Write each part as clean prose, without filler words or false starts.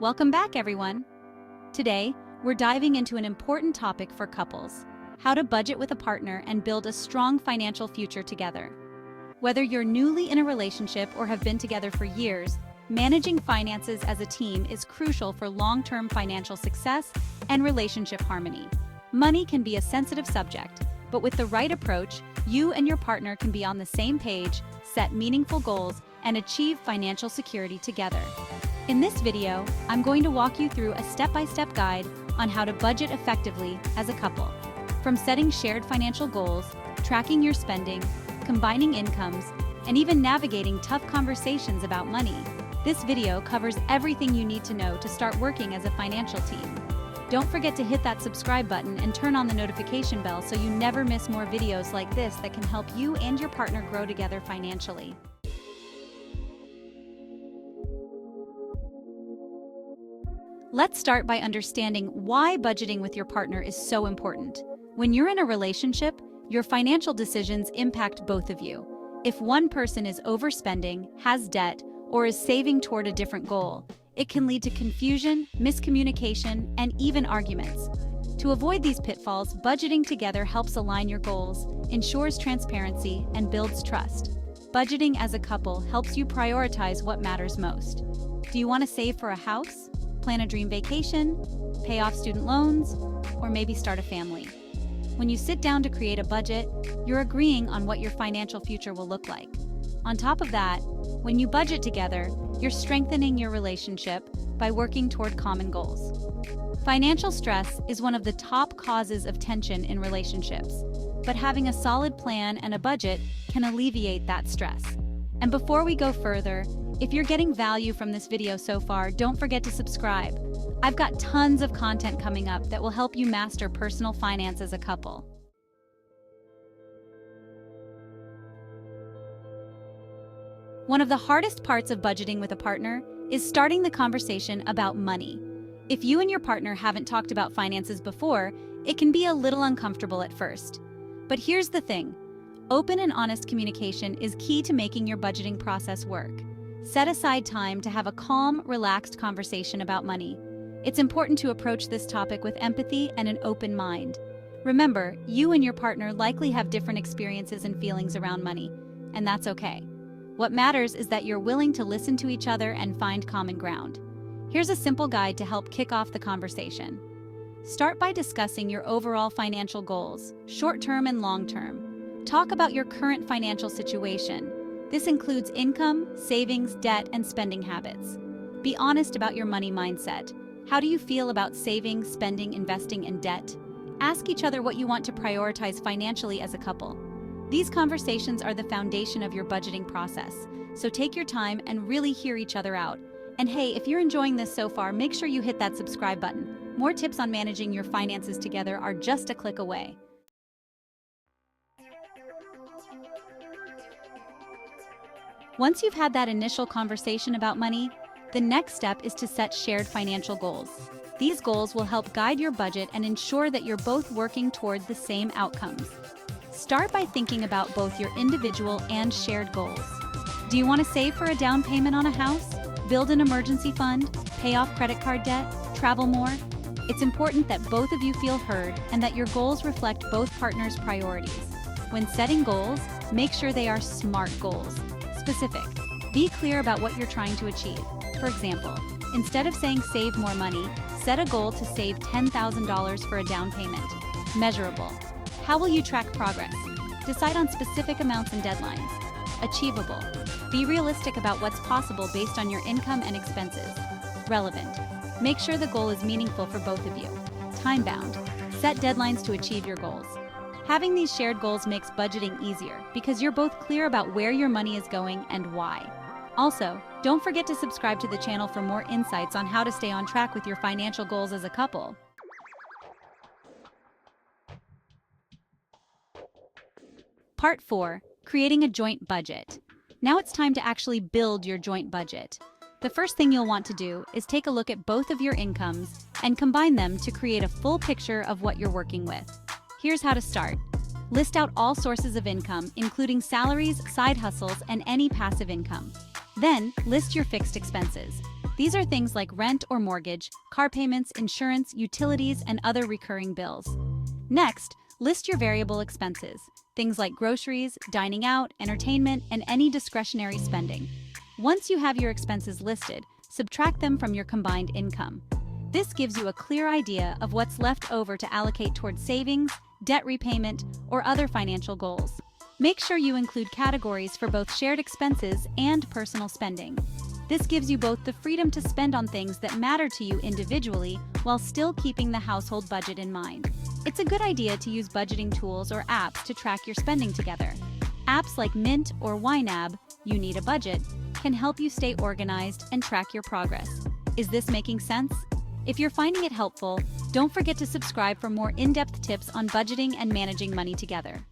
Welcome back, everyone. Today, we're diving into an important topic for couples: how to budget with a partner and build a strong financial future together. Whether you're newly in a relationship or have been together for years, managing finances as a team is crucial for long-term financial success and relationship harmony. Money can be a sensitive subject, but with the right approach, you and your partner can be on the same page, set meaningful goals, and achieve financial security together. In this video, I'm going to walk you through a step-by-step guide on how to budget effectively as a couple. From setting shared financial goals, tracking your spending, combining incomes, and even navigating tough conversations about money, this video covers everything you need to know to start working as a financial team. Don't forget to hit that subscribe button and turn on the notification bell so you never miss more videos like this that can help you and your partner grow together financially. Let's start by understanding why budgeting with your partner is so important. When you're in a relationship, your financial decisions impact both of you. If one person is overspending, has debt, or is saving toward a different goal, it can lead to confusion, miscommunication, and even arguments. To avoid these pitfalls, budgeting together helps align your goals, ensures transparency, and builds trust. Budgeting as a couple helps you prioritize what matters most. Do you want to save for a house? Plan a dream vacation, pay off student loans, or maybe start a family? When you sit down to create a budget, you're agreeing on what your financial future will look like. On top of that, when you budget together, you're strengthening your relationship by working toward common goals. Financial stress is one of the top causes of tension in relationships, but having a solid plan and a budget can alleviate that stress. And before we go further, if you're getting value from this video so far, don't forget to subscribe. I've got tons of content coming up that will help you master personal finance as a couple. One of the hardest parts of budgeting with a partner is starting the conversation about money. If you and your partner haven't talked about finances before, it can be a little uncomfortable at first. But here's the thing: open and honest communication is key to making your budgeting process work. Set aside time to have a calm, relaxed conversation about money. It's important to approach this topic with empathy and an open mind. Remember, you and your partner likely have different experiences and feelings around money, and that's okay. What matters is that you're willing to listen to each other and find common ground. Here's a simple guide to help kick off the conversation. Start by discussing your overall financial goals, short-term and long-term. Talk about your current financial situation. This includes income, savings, debt, and spending habits. Be honest about your money mindset. How do you feel about saving, spending, investing, and debt? Ask each other what you want to prioritize financially as a couple. These conversations are the foundation of your budgeting process, so take your time and really hear each other out. And hey, if you're enjoying this so far, make sure you hit that subscribe button. More tips on managing your finances together are just a click away. Once you've had that initial conversation about money, the next step is to set shared financial goals. These goals will help guide your budget and ensure that you're both working toward the same outcomes. Start by thinking about both your individual and shared goals. Do you want to save for a down payment on a house? Build an emergency fund? Pay off credit card debt? Travel more? It's important that both of you feel heard and that your goals reflect both partners' priorities. When setting goals, make sure they are SMART goals. Specific. Be clear about what you're trying to achieve. For example, instead of saying save more money, set a goal to save $10,000 for a down payment. Measurable. How will you track progress? Decide on specific amounts and deadlines. Achievable. Be realistic about what's possible based on your income and expenses. Relevant. Make sure the goal is meaningful for both of you. Time-bound. Set deadlines to achieve your goals. Having these shared goals makes budgeting easier because you're both clear about where your money is going and why. Also, don't forget to subscribe to the channel for more insights on how to stay on track with your financial goals as a couple. Part 4. Creating a joint budget. Now it's time to actually build your joint budget. The first thing you'll want to do is take a look at both of your incomes and combine them to create a full picture of what you're working with. Here's how to start. List out all sources of income, including salaries, side hustles, and any passive income. Then, list your fixed expenses. These are things like rent or mortgage, car payments, insurance, utilities, and other recurring bills. Next, list your variable expenses, things like groceries, dining out, entertainment, and any discretionary spending. Once you have your expenses listed, subtract them from your combined income. This gives you a clear idea of what's left over to allocate towards savings, debt repayment, or other financial goals. Make sure you include categories for both shared expenses and personal spending. This gives you both the freedom to spend on things that matter to you individually while still keeping the household budget in mind. It's a good idea to use budgeting tools or apps to track your spending together. Apps like Mint or YNAB, You Need a Budget, can help you stay organized and track your progress. Is this making sense? If you're finding it helpful, don't forget to subscribe for more in-depth tips on budgeting and managing money together.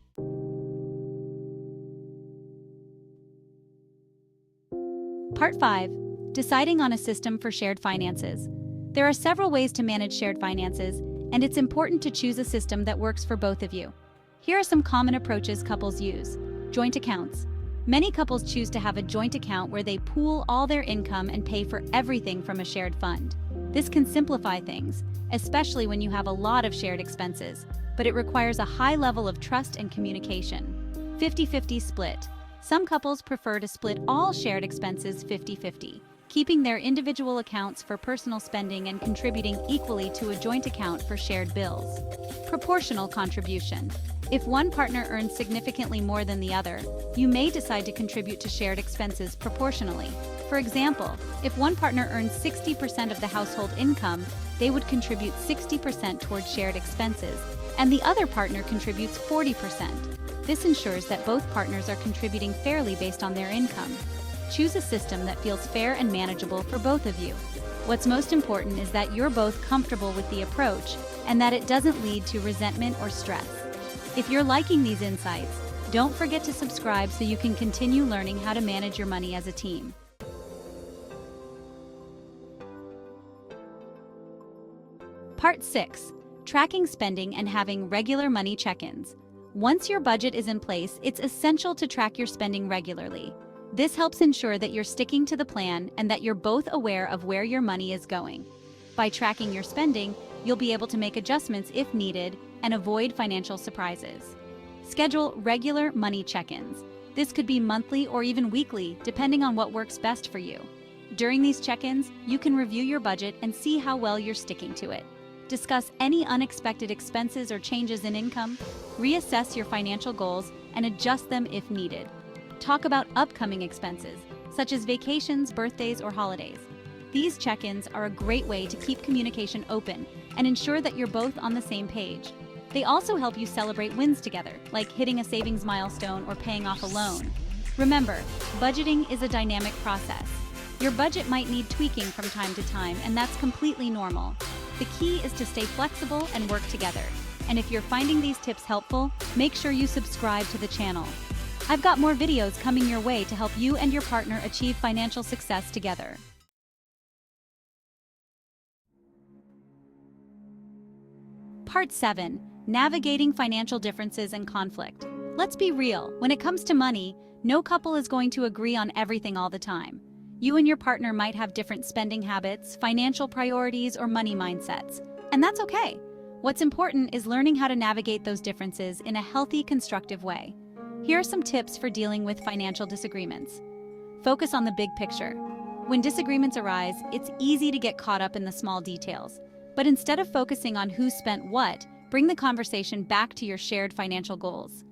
Part 5. Deciding on a system for shared finances. There are several ways to manage shared finances, and it's important to choose a system that works for both of you. Here are some common approaches couples use. Joint accounts. Many couples choose to have a joint account where they pool all their income and pay for everything from a shared fund. This can simplify things, especially when you have a lot of shared expenses, but it requires a high level of trust and communication. 50-50 split. Some couples prefer to split all shared expenses 50-50, keeping their individual accounts for personal spending and contributing equally to a joint account for shared bills. Proportional contribution. If one partner earns significantly more than the other, you may decide to contribute to shared expenses proportionally. For example, if one partner earns 60% of the household income, they would contribute 60% towards shared expenses, and the other partner contributes 40%. This ensures that both partners are contributing fairly based on their income. Choose a system that feels fair and manageable for both of you. What's most important is that you're both comfortable with the approach and that it doesn't lead to resentment or stress. If you're liking these insights, don't forget to subscribe so you can continue learning how to manage your money as a team. Part 6. Tracking spending and having regular money check-ins. Once your budget is in place, it's essential to track your spending regularly. This helps ensure that you're sticking to the plan and that you're both aware of where your money is going. By tracking your spending, you'll be able to make adjustments if needed and avoid financial surprises. Schedule regular money check-ins. This could be monthly or even weekly, depending on what works best for you. During these check-ins, you can review your budget and see how well you're sticking to it. Discuss any unexpected expenses or changes in income, reassess your financial goals, and adjust them if needed. Talk about upcoming expenses, such as vacations, birthdays, or holidays. These check-ins are a great way to keep communication open and ensure that you're both on the same page. They also help you celebrate wins together, like hitting a savings milestone or paying off a loan. Remember, budgeting is a dynamic process. Your budget might need tweaking from time to time, and that's completely normal. The key is to stay flexible and work together. And if you're finding these tips helpful, make sure you subscribe to the channel. I've got more videos coming your way to help you and your partner achieve financial success together. Part 7. Navigating financial differences and conflict. Let's be real, when it comes to money, no couple is going to agree on everything all the time. You and your partner might have different spending habits, financial priorities, or money mindsets, and that's okay. What's important is learning how to navigate those differences in a healthy, constructive way. Here are some tips for dealing with financial disagreements. Focus on the big picture. When disagreements arise, it's easy to get caught up in the small details. But instead of focusing on who spent what, bring the conversation back to your shared financial goals.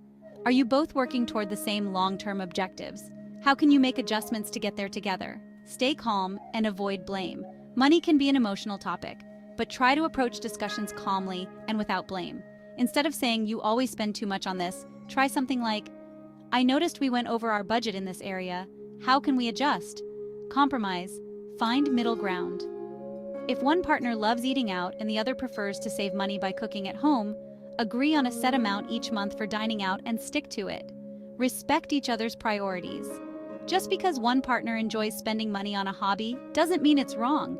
Are you both working toward the same long-term objectives? How can you make adjustments to get there together? Stay calm and avoid blame. Money can be an emotional topic, but try to approach discussions calmly and without blame. Instead of saying you always spend too much on this, try something like, I noticed we went over our budget in this area. How can we adjust? Compromise. Find middle ground. If one partner loves eating out and the other prefers to save money by cooking at home, agree on a set amount each month for dining out and stick to it. Respect each other's priorities. Just because one partner enjoys spending money on a hobby doesn't mean it's wrong.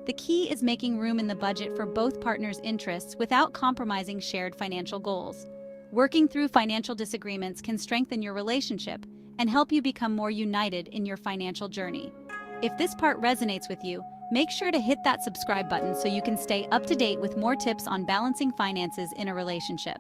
The key is making room in the budget for both partners' interests without compromising shared financial goals. Working through financial disagreements can strengthen your relationship and help you become more united in your financial journey. If this part resonates with you, Make sure to hit that subscribe button so you can stay up to date with more tips on balancing finances in a relationship.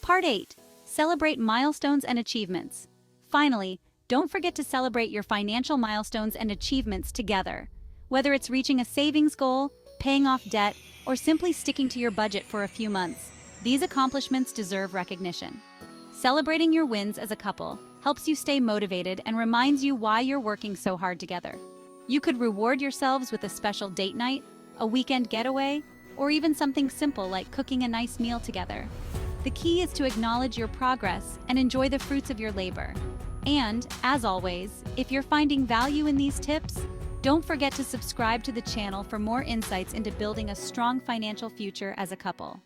Part 8. Celebrate milestones and achievements. Finally, don't forget to celebrate your financial milestones and achievements together. Whether it's reaching a savings goal, paying off debt, or simply sticking to your budget for a few months, these accomplishments deserve recognition. Celebrating your wins as a couple helps you stay motivated and reminds you why you're working so hard together. You could reward yourselves with a special date night, a weekend getaway, or even something simple like cooking a nice meal together. The key is to acknowledge your progress and enjoy the fruits of your labor. And, as always, if you're finding value in these tips, don't forget to subscribe to the channel for more insights into building a strong financial future as a couple.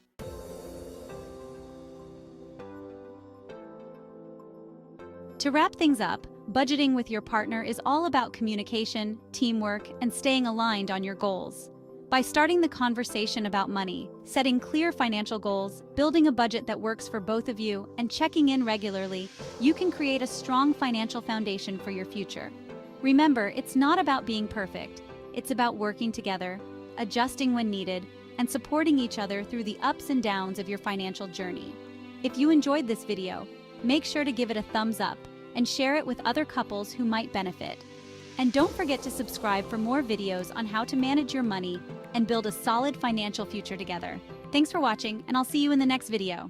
To wrap things up, budgeting with your partner is all about communication, teamwork, and staying aligned on your goals. By starting the conversation about money, setting clear financial goals, building a budget that works for both of you, and checking in regularly, you can create a strong financial foundation for your future. Remember, it's not about being perfect. It's about working together, adjusting when needed, and supporting each other through the ups and downs of your financial journey. If you enjoyed this video, make sure to give it a thumbs up and share it with other couples who might benefit. And don't forget to subscribe for more videos on how to manage your money and build a solid financial future together. Thanks for watching, and I'll see you in the next video.